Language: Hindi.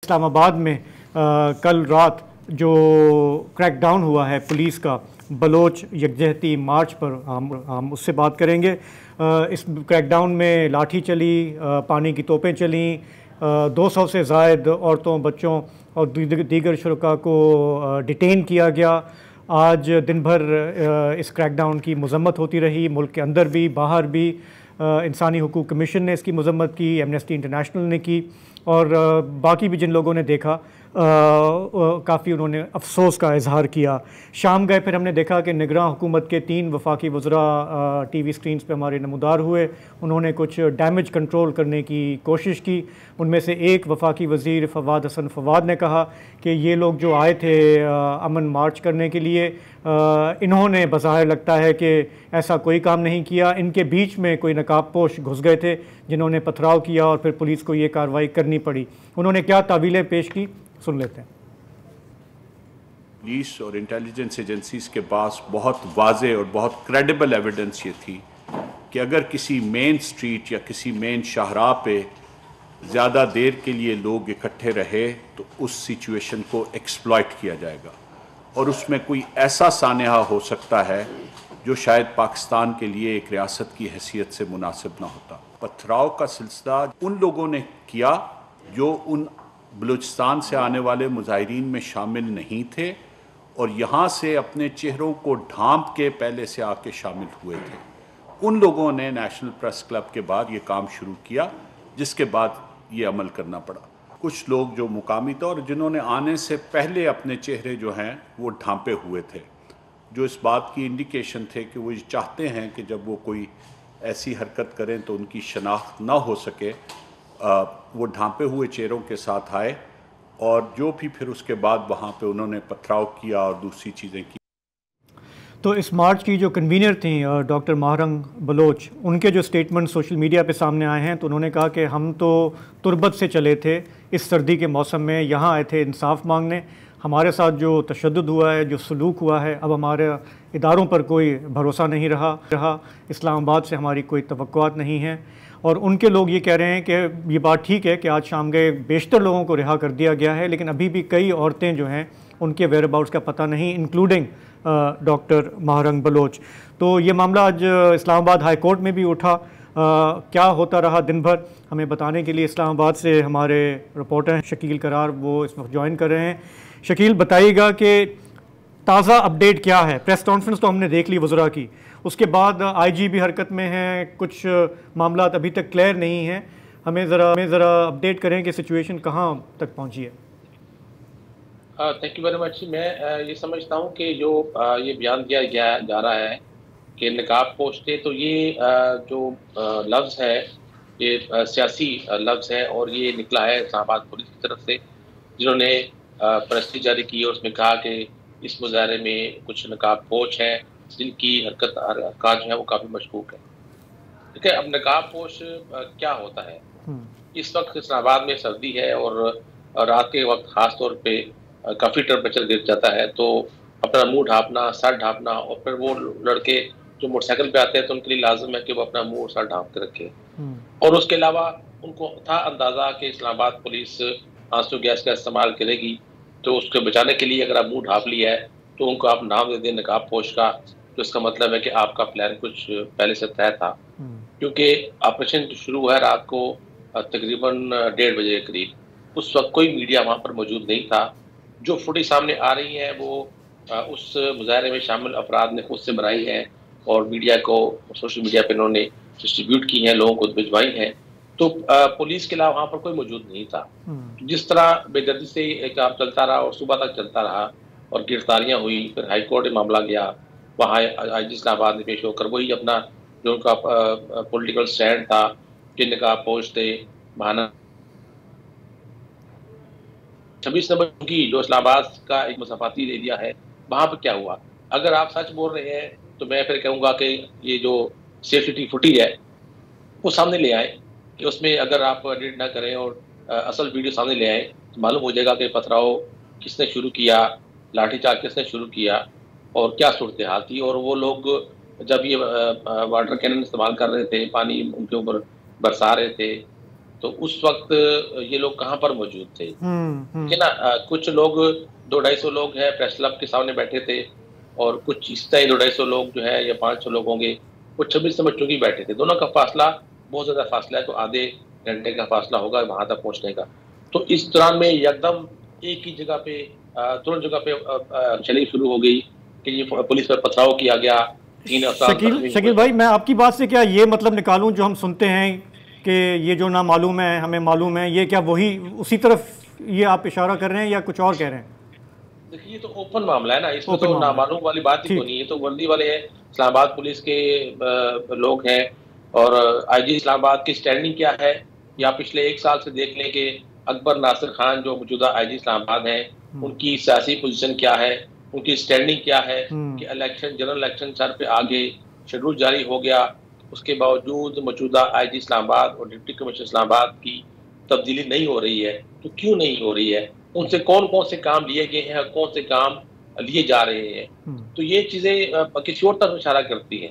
इस्लामाबाद में कल रात जो क्रैकडाउन हुआ है पुलिस का बलोच यकजहती मार्च पर, हम उससे बात करेंगे। इस क्रैकडाउन में लाठी चली, पानी की तोपें चलीं, 200 से ज़ायद औरतों, बच्चों और दीगर शुरका को डिटेन किया गया। आज दिन भर इस क्रैकडाउन की मज़म्मत होती रही, मुल्क के अंदर भी बाहर भी। इंसानी हुकूक कमीशन ने इसकी मज़म्मत की, एमनेस्टी इंटरनेशनल ने की, और बाकी भी जिन लोगों ने देखा काफ़ी उन्होंने अफसोस का इजहार किया। शाम गए, फिर हमने देखा कि निगरान हुकूमत के 3 वफाकी वज़रा टीवी स्क्रीन्स पे हमारे नमूदार हुए। उन्होंने कुछ डैमेज कंट्रोल करने की कोशिश की। उनमें से एक वफाकी वज़ीर फवाद हसन फवाद ने कहा कि ये लोग जो आए थे अमन मार्च करने के लिए, इन्होंने बज़ाहिर लगता है कि ऐसा कोई काम नहीं किया। इनके बीच में कोई नकाबपोश घुस गए थे जिन्होंने पथराव किया और फिर पुलिस को ये कार्रवाई करनी पड़ी। उन्होंने क्या तावीलें पेश की, सुन लेते हैं। पुलिस और इंटेलिजेंस एजेंसीज के पास बहुत वाज़े और बहुत क्रेडिबल एविडेंस ये थी कि अगर किसी मेन स्ट्रीट या किसी मेन शाहराह पे ज़्यादा देर के लिए लोग इकट्ठे रहे तो उस सिचुएशन को एक्सप्लॉइट किया जाएगा और उसमें कोई ऐसा सानेहा हो सकता है जो शायद पाकिस्तान के लिए एक रियासत की हैसियत से मुनासिब ना होता। पथराव का सिलसिला उन लोगों ने किया जो उन बलूचिस्तान से आने वाले मुजाहिरीन में शामिल नहीं थे और यहाँ से अपने चेहरों को ढांप के पहले से आके शामिल हुए थे। उन लोगों ने नेशनल प्रेस क्लब के बाद ये काम शुरू किया, जिसके बाद ये अमल करना पड़ा। कुछ लोग जो मुकामी थे और जिन्होंने आने से पहले अपने चेहरे जो हैं वो ढांपे हुए थे, जो इस बात की इंडिकेशन थे कि वो चाहते हैं कि जब वो कोई ऐसी हरकत करें तो उनकी शनाख्त ना हो सके, वो ढांपे हुए चेहरों के साथ आए और जो भी फिर उसके बाद वहाँ पे उन्होंने पथराव किया और दूसरी चीज़ें की। तो इस मार्च की जो कन्वीनर थी डॉक्टर महारंग बलोच, उनके जो स्टेटमेंट सोशल मीडिया पे सामने आए हैं, तो उन्होंने कहा कि हम तो तुर्बत से चले थे, इस सर्दी के मौसम में यहाँ आए थे इंसाफ मांगने। हमारे साथ जो तशद्दुद हुआ है, जो सलूक हुआ है, अब हमारे इदारों पर कोई भरोसा नहीं रहा। इस्लामाबाद से हमारी कोई तवक्कुआत नहीं है। और उनके लोग ये कह रहे हैं कि ये बात ठीक है कि आज शाम गए बेशतर लोगों को रिहा कर दिया गया है, लेकिन अभी भी कई औरतें जो हैं उनके वेयर अबाउट्स का पता नहीं, इंक्लूडिंग डॉक्टर महारंग बलोच। तो ये मामला आज इस्लामाबाद हाई कोर्ट में भी उठा। क्या होता रहा दिन भर, हमें बताने के लिए इस्लामाबाद से हमारे रिपोर्टर हैं शकील करार, वो इस वक्त ज्वाइन कर रहे हैं। शकील, बताइएगा कि ताज़ा अपडेट क्या है? प्रेस कॉन्फ्रेंस तो हमने देख ली वज़रा की, उसके बाद आईजी भी हरकत में हैं, कुछ मामला अभी तक क्लियर नहीं हैं। हमें ज़रा अपडेट करें कि सिचुएशन कहाँ तक पहुँची है। Thank you very much. मैं ये समझता हूँ कि जो ये बयान दिया जा रहा है कि नकाब पोस्टें, तो ये जो लफ्ज़ है ये सियासी लफ्ज़ है और ये निकला है इस्लामाबाद पुलिस की तरफ से, जिन्होंने प्रेस जारी की और उसमें कहा कि इस मुजाहरे में कुछ नकाब पोश हैं जिनकी हरकत जो है वो काफ़ी मशकूक है। ठीक है, अब नकाब पोश क्या होता है? इस वक्त इस्लामाबाद में सर्दी है और रात के वक्त ख़ास तौर पे काफ़ी टेम्परेचर गिर जाता है, तो अपना मुंह ढांपना, सर ढांपना, और फिर वो लड़के जो मोटरसाइकिल पे आते हैं तो उनके लिए लाजिम है कि वो अपना मुंह और सर ढांप के रखें। और उसके अलावा उनको था अंदाज़ा कि इस्लामाबाद पुलिस आंसू गैस का इस्तेमाल करेगी, तो उसको बचाने के लिए अगर आप मुंह ढांप लिया है तो उनको आप नाम दे दें नकाब पोश का, तो इसका मतलब है कि आपका प्लान कुछ पहले से तय था। क्योंकि ऑपरेशन शुरू हुआ है रात को तकरीबन 1:30 बजे के करीब, उस वक्त कोई मीडिया वहाँ पर मौजूद नहीं था। जो फुटेज सामने आ रही है वो उस मुजाहरे में शामिल अफराद ने खुद से बनाई है और मीडिया को, सोशल मीडिया पे इन्होंने डिस्ट्रीब्यूट की हैं, लोगों को भिजवाई हैं। तो पुलिस के अलावा वहाँ पर कोई मौजूद नहीं था। जिस तरह बेदर्दी से एक काम चलता रहा और सुबह तक चलता रहा और गिरफ्तारियाँ हुई, फिर हाई कोर्ट में मामला गया, वहाँ आईजी इस्लामाबाद में पेश होकर वही अपना जो उनका पॉलिटिकल स्टैंड था कि नकाब पोश थे, बहाना 26 नंबर की जो इस्लामाबाद का एक मसाफाती एरिया है, वहाँ पर क्या हुआ? अगर आप सच बोल रहे हैं तो मैं फिर कहूँगा कि ये जो सेफ्टी फुटेज है वो सामने ले आए, कि उसमें अगर आप एडिट ना करें और असल वीडियो सामने ले आए तो मालूम हो जाएगा कि पथराव किसने शुरू किया, लाठीचार्ज किसने शुरू किया और क्या सूरत हाल थी। और वो लोग जब ये वाटर कैनन इस्तेमाल कर रहे थे, पानी उनके ऊपर बरसा रहे थे, तो उस वक्त ये लोग कहाँ पर मौजूद थे? ठीक है हम्म। ना? कुछ लोग 200-250 लोग हैं प्रेस क्लब के सामने बैठे थे और कुछ इस तरह 200-250 लोग जो है या 500 लोग होंगे, वो 26 नंबर चौकी बैठे थे। दोनों का फासला बहुत ज़्यादा फासला है, तो आधे घंटे का फासला होगा वहाँ तक पहुँचने का। तो इस दौरान में एकदम एक ही जगह पे तुरंत जगह पे चली शुरू हो गई कि ये पुलिस पर पथराव किया गया, 3 अफराद शकील जख्मी शकील हुए। भाई, मैं आपकी बात से क्या ये मतलब निकालूं जो हम सुनते हैं कि ये जो ना मालूम है हमें मालूम है, ये क्या वही उसी तरफ ये आप इशारा कर रहे हैं या कुछ और कह रहे हैं? देखिए, ये तो ओपन मामला है ना, इसमें ओपन तो मामला है। नामालूम वाली बात ही तो ठीक। नहीं है। ये तो वर्दी वाले हैं, इस्लामाबाद पुलिस के लोग हैं। और आईजी इस्लामाबाद की स्टैंडिंग क्या है, या पिछले 1 साल से देख लें कि अकबर नासिर खान जो मौजूदा आईजी इस्लामाबाद हैं, उनकी सियासी पोजीशन क्या है, उनकी स्टैंडिंग क्या है कि जनरल इलेक्शन सर पे आगे शेड्यूल जारी हो गया, उसके बावजूद मौजूदा आईजी इस्लामाबाद और डिप्टी कमिश्नर इस्लामाबाद की तब्दीली नहीं हो रही है। तो क्यों नहीं हो रही है? उनसे कौन-कौन से काम लिए गए हैं और कौन से काम लिए जा रहे हैं? तो ये चीज़ें किसी और तरफ इशारा करती हैं।